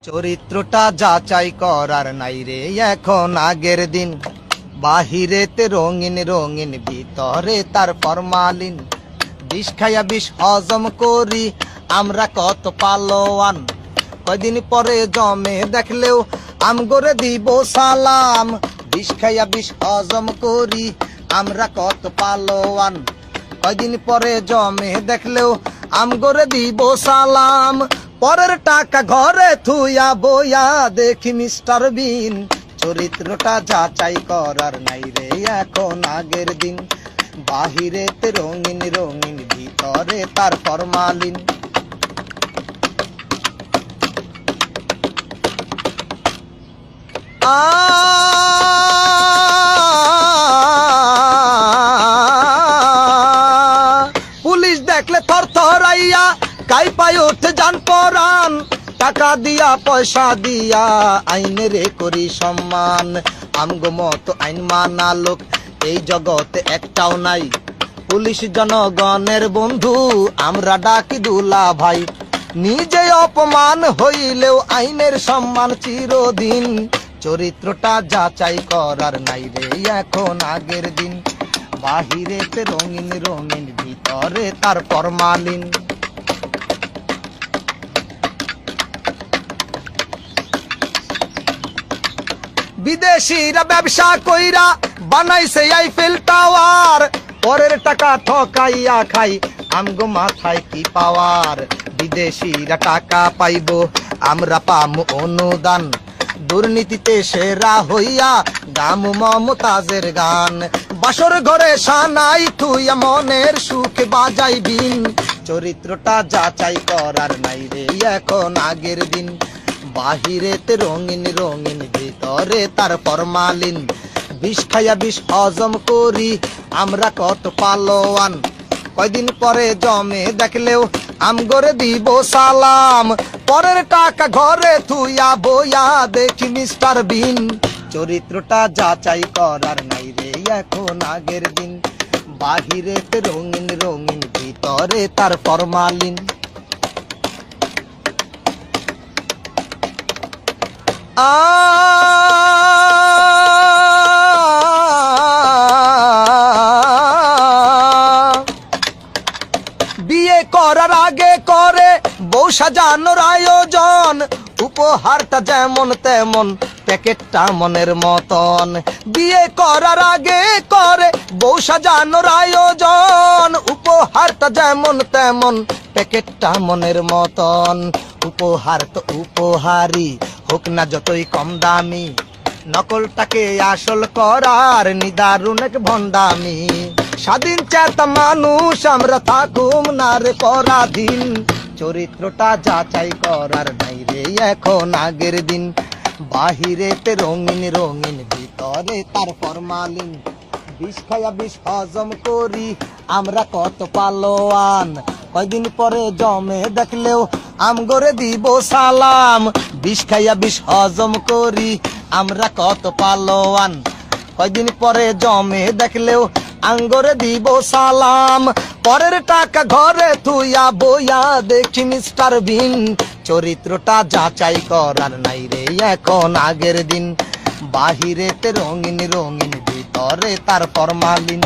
চরিত্রটা যাচাই করার নাই রে এখন আগের দিন। বাহিরেতে রঙিন রঙিন, ভিতরে তার ফরমালিন। বিষ খাইয়া বিষ হজম করি আমরা কত পালোয়ান। কয়দিন পরে জমে দেখলেও আমগরে দিব সালাম। বিষ খাইয়া বিষ হজম করি আমরা কত পালোয়ান। কয়দিন পরে জমে দেখলেও আমগরে দিব সালাম। পরের টাকা ঘরে থুইয়া বইয়া দেখি মিস্টার বিন। চরিত্রটা যাচাই করার নাই রে এখন আগের দিন। বাহিরেতে রঙিন রঙিন, ভিতরে তার ফরমালিন। পুলিশ দেখলে থর থরাইয়া কাই পায় ওঠে যান পরান। টাকা দিয়া পয়সা দিয়া আইনের করি সম্মান। আমগো মতো আইন মানা লোক এই জগতে একটাও নাই। পুলিশ জনগণের বন্ধু, আমরা ডাকি দুলা ভাই। নিজে অপমান হইলেও আইনের সম্মান চিরদিন। চরিত্রটা যাচাই করার নাই রে এখন আগের দিন। বাহিরেতে রঙিন রঙিন, ভিতরে তার ফরমালিন। বিদেশিরা ব্যবসা কইরা বানাইছে আইফেল টাওয়ার। পরের টাকা ঠকাইয়া খাই আমগো মাথায় কি পাওয়ার। বিদেশিরা টাকা পাইব আমরা পামু অনুদান। দুর্নীতিতে সেরা হইয়া গামু মমতাজের গান। বাসর ঘরে সানাই থুইয়া মনের সুখে বাজাই বিন। চরিত্রটা যাচাই করার নাই রে এখন আগের দিন। বাহিরেতে রঙিন রঙিন, ভিতরে তার ফরমালিন। বিষ খাইয়া বিষ হজম করি আমরা কত পালোয়ান। কয়দিন পরে জমে দেখলেও আমগরে দিব সালাম। পরের টাকা ঘরে থুইয়া বইয়া দেখি মিস্টার বিন। চরিত্রটা যাচাই করার নাই রে এখন আগের দিন। বাহিরেতে রঙিন রঙিন, ভিতরে তার ফরমালিন। বিয়ে করার আগে করে বউ সাজানোর আয়োজন। উপহারটা যেমন তেমন, প্যাকেটটা মনের মতন। বিয়ে করার আগে করে বউ সাজানোর আয়োজন। উপহারটা যেমন তেমন, প্যাকেটটা মনের মতন। উপহার তো উপহারই হোক না যতই কম দামি। নকলটাকে আসল করার নিদারুণ এক ভণ্ডামি। স্বাধীন চেতা মানুষ আমরা থাকুম না রে পরাধীন। চরিত্রটা যাচাই করার নাই রে এখন আগের দিন। বাহিরেতে রঙিন রঙিন, ভিতরে তার ফরমালিন। বিষ খাইয়া বিষ হজম করি আমরা কত পালোয়ান। কয়দিন পরে জমে দেখলেও আমগরে দিব সালাম। বিষ খাইয়া বিষ হজম করি আমরা কত পালোয়ান। কয়দিন পরে জমে দেখলেও আঙ্গরে দিব সালাম। পরের টাকা ঘরে থুইয়া বইয়া দেখি মিস্টার বিন। চরিত্রটা যাচাই করার নাই রে এখন আগের দিন। বাহিরেতে রঙিন রঙিন, ভিতরে তার ফরমালিন।